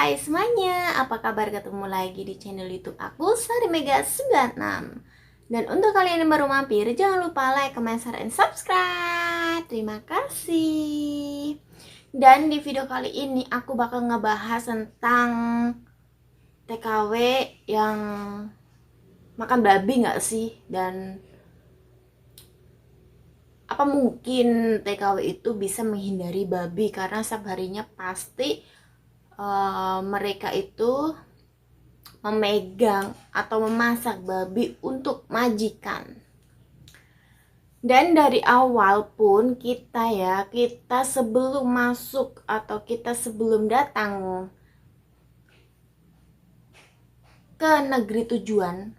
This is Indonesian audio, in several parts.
Hai semuanya, apa kabar? Ketemu lagi di channel YouTube aku, Sari Mega 96. Dan untuk kalian yang baru mampir, jangan lupa like, comment, share, and subscribe. Terima kasih. Dan di video kali ini aku bakal ngebahas tentang TKW yang makan babi gak sih? Dan apa mungkin TKW itu bisa menghindari babi? Karena setiap harinya pasti mereka itu memegang atau memasak babi untuk majikan. Dan dari awal pun kita sebelum masuk atau kita sebelum datang ke negeri tujuan,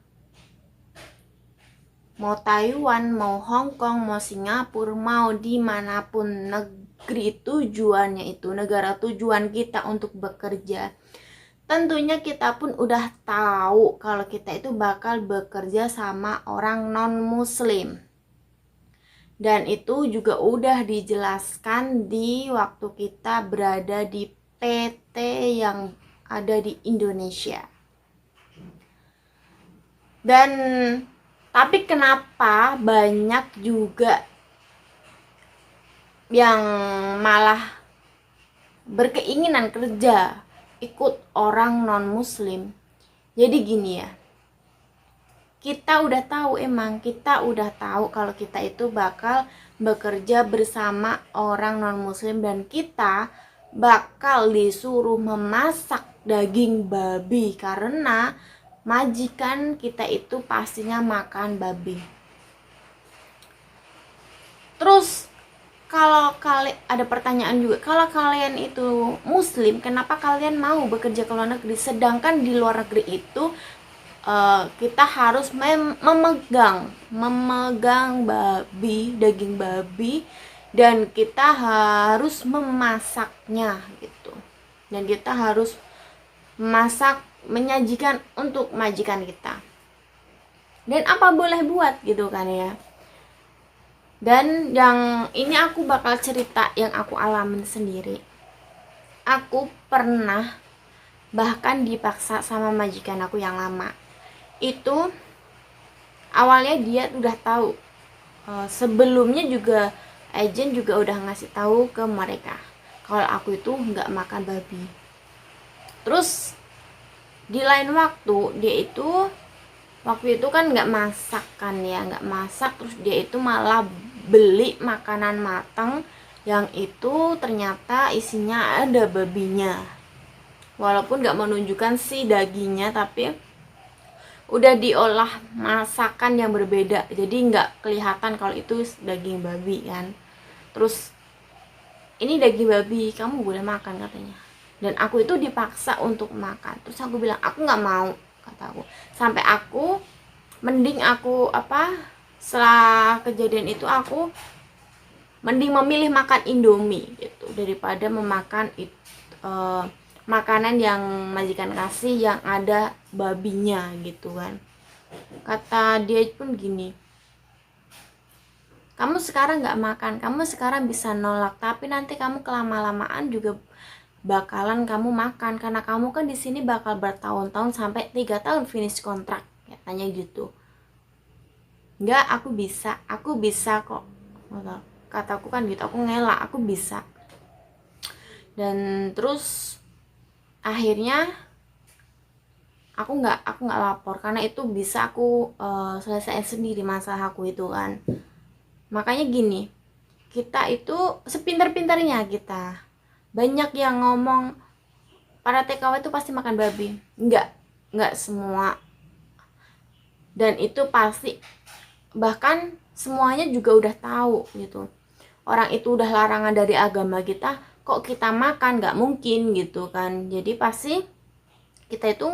mau Taiwan, mau Hong Kong, mau Singapura, mau dimanapun negeri tujuannya itu, negara tujuan kita untuk bekerja, tentunya kita pun udah tahu kalau kita itu bakal bekerja sama orang non-muslim. Dan itu juga udah dijelaskan di waktu kita berada di PT yang ada di Indonesia. Dan tapi kenapa banyak juga yang malah berkeinginan kerja ikut orang non-muslim? Jadi gini ya, kita udah tahu kalau kita itu bakal bekerja bersama orang non-muslim dan kita bakal disuruh memasak daging babi karena majikan kita itu pastinya makan babi. Terus kalau kalian ada pertanyaan juga, kalau kalian itu muslim, kenapa kalian mau bekerja ke luar negeri? Sedangkan di luar negeri itu kita harus memegang babi, daging babi, dan kita harus memasaknya gitu. Dan kita harus masak, menyajikan untuk majikan kita. Dan apa boleh buat gitu kan ya. Dan yang ini aku bakal cerita yang aku alamin sendiri. Aku pernah bahkan dipaksa sama majikan aku yang lama. Itu awalnya dia udah tahu, sebelumnya juga agen juga udah ngasih tahu ke mereka kalau aku itu nggak makan babi. Terus di lain waktu dia itu waktu itu kan nggak masak kan ya, nggak masak, terus dia itu malah beli makanan matang yang itu ternyata isinya ada babinya, walaupun nggak menunjukkan si dagingnya, tapi udah diolah masakan yang berbeda, jadi nggak kelihatan kalau itu daging babi kan. Terus ini daging babi, kamu boleh makan katanya, dan aku itu dipaksa untuk makan. Terus aku bilang aku nggak mau, kataku. Sampai aku mending aku setelah kejadian itu aku mending memilih makan Indomie gitu daripada memakan makanan yang majikan kasih yang ada babinya gitu kan. Kata dia pun gini, kamu sekarang nggak makan, kamu sekarang bisa nolak, tapi nanti kamu kelama-lamaan juga bakalan kamu makan karena kamu kan di sini bakal bertahun-tahun sampai 3 tahun finish kontrak, katanya gitu. Nggak, aku bisa kok, kataku kan gitu. Aku ngelak, aku bisa. Dan terus akhirnya aku nggak lapor karena itu bisa aku selesaiin sendiri masalah aku itu kan. Makanya gini, kita itu sepintar-pintarnya kita, banyak yang ngomong para TKW itu pasti makan babi. Nggak semua. Dan itu pasti, bahkan semuanya juga udah tahu gitu. Orang itu udah larangan dari agama kita, kok kita makan? Nggak mungkin gitu kan. Jadi pasti kita itu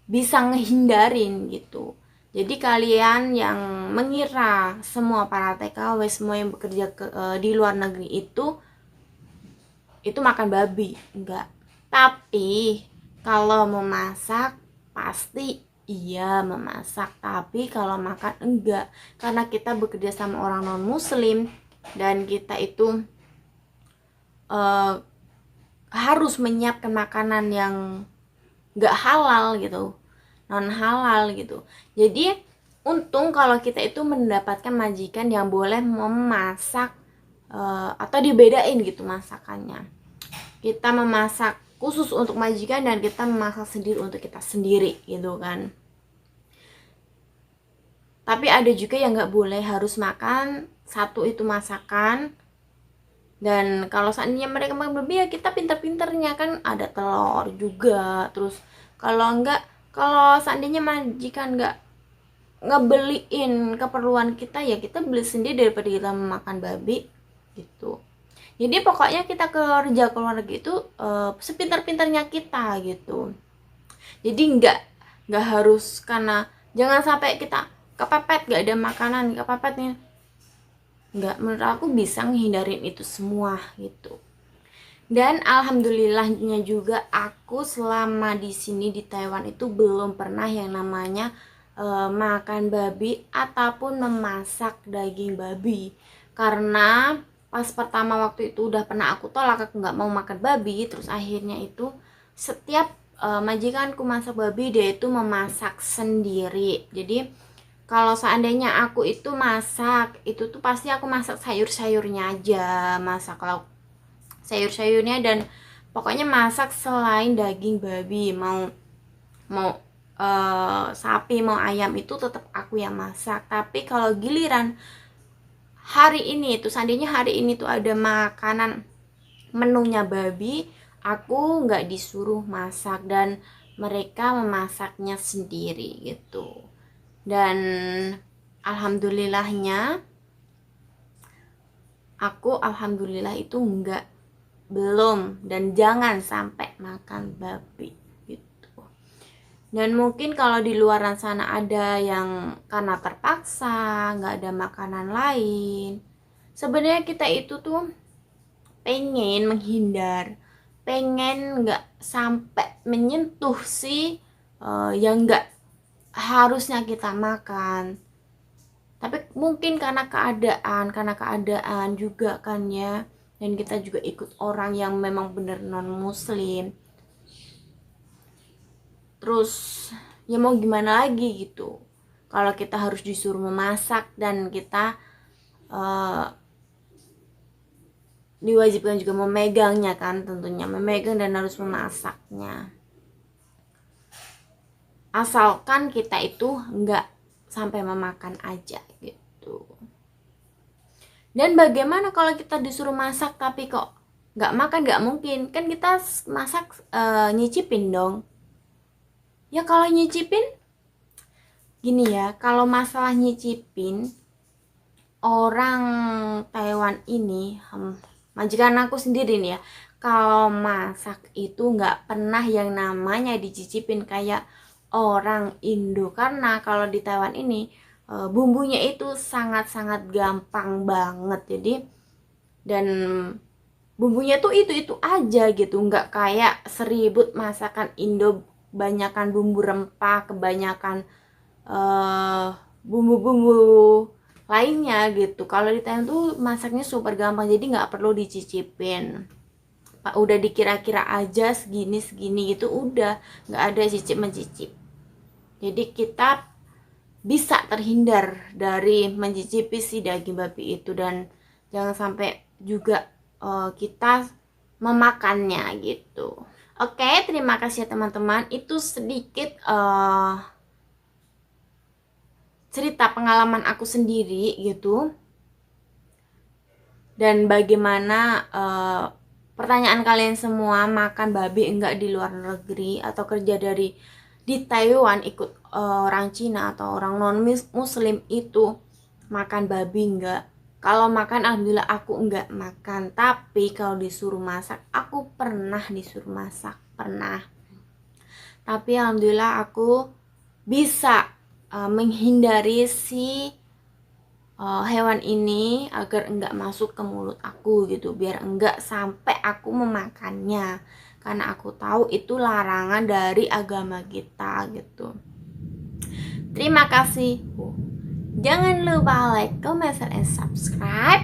bisa ngehindarin gitu. Jadi kalian yang mengira semua para TKW, semua yang bekerja di luar negeri itu makan babi, enggak. Tapi kalau memasak pasti iya memasak, tapi kalau makan enggak, karena kita bekerja sama orang non muslim dan kita itu harus menyiapkan makanan yang nggak halal gitu, non halal gitu. Jadi untung kalau kita itu mendapatkan majikan yang boleh memasak, atau dibedain gitu masakannya. Kita memasak khusus untuk majikan dan kita memasak sendiri untuk kita sendiri gitu kan. Tapi ada juga yang nggak boleh, harus makan satu itu masakan. Dan kalau seandainya mereka makan babi ya kita pinter-pinternya kan ada telur juga. Terus kalau seandainya majikan nggak ngebeliin keperluan kita, ya kita beli sendiri daripada kita makan babi gitu. Jadi pokoknya kita kerja keluarga itu sepintar-pintarnya kita gitu. Jadi nggak harus, karena jangan sampai kita kepepet nggak ada makanan, kepepetnya nggak, menurut aku bisa menghindarin itu semua gitu. Dan alhamdulillahnya juga aku selama di sini di Taiwan itu belum pernah yang namanya makan babi ataupun memasak daging babi. Karena pas pertama waktu itu udah pernah aku tolak, aku nggak mau makan babi. Terus akhirnya itu setiap majikanku masak babi, dia itu memasak sendiri. Jadi kalau seandainya aku itu masak, itu tuh pasti aku masak sayur-sayurnya aja, masak lauk sayur-sayurnya, dan pokoknya masak selain daging babi, mau sapi mau ayam itu tetap aku yang masak. Tapi kalau giliran hari ini itu, seandainya hari ini tuh ada makanan menunya babi, aku nggak disuruh masak dan mereka memasaknya sendiri gitu. Dan alhamdulillah itu belum dan jangan sampai makan babi gitu. Dan mungkin kalau di luaran sana ada yang karena terpaksa nggak ada makanan lain, sebenarnya kita itu tuh pengen menghindar, pengen nggak sampai menyentuh yang nggak harusnya kita makan. Tapi mungkin karena keadaan juga kan ya, dan kita juga ikut orang yang memang bener non muslim, terus ya mau gimana lagi gitu kalau kita harus disuruh memasak dan kita diwajibkan juga memegangnya kan, tentunya memegang dan harus memasaknya. Asalkan kita itu nggak sampai memakan aja gitu. Dan bagaimana kalau kita disuruh masak tapi kok nggak makan? Nggak mungkin kan, kita masak nyicipin dong. Ya kalau nyicipin gini ya, kalau masalah nyicipin, orang Taiwan ini, majikan aku sendiri nih ya, kalau masak itu nggak pernah yang namanya dicicipin kayak orang Indo. Karena kalau di Taiwan ini bumbunya itu sangat-sangat gampang banget. Jadi dan bumbunya tuh itu aja gitu, nggak kayak seribut masakan Indo, kebanyakan bumbu rempah, kebanyakan bumbu-bumbu lainnya gitu. Kalau di Thailand tuh masaknya super gampang, jadi nggak perlu dicicipin. Udah dikira-kira aja segini gitu, udah nggak ada cicip mencicip. Jadi kita bisa terhindar dari mencicipi si daging babi itu, dan jangan sampai juga kita memakannya gitu. Oke, terima kasih ya teman-teman. Itu sedikit cerita pengalaman aku sendiri gitu, dan bagaimana pertanyaan kalian semua, makan babi enggak di luar negeri, atau kerja di Taiwan ikut orang Cina atau orang non muslim itu makan babi enggak? Kalau makan alhamdulillah aku enggak makan, tapi kalau disuruh masak aku pernah disuruh masak, pernah. Tapi alhamdulillah aku bisa menghindari si hewan ini agar enggak masuk ke mulut aku gitu, biar enggak sampai aku memakannya, karena aku tahu itu larangan dari agama kita gitu. Terima kasih. Jangan lupa like, comment, share, and subscribe,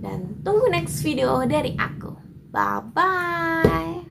dan tunggu next video dari aku. Bye bye.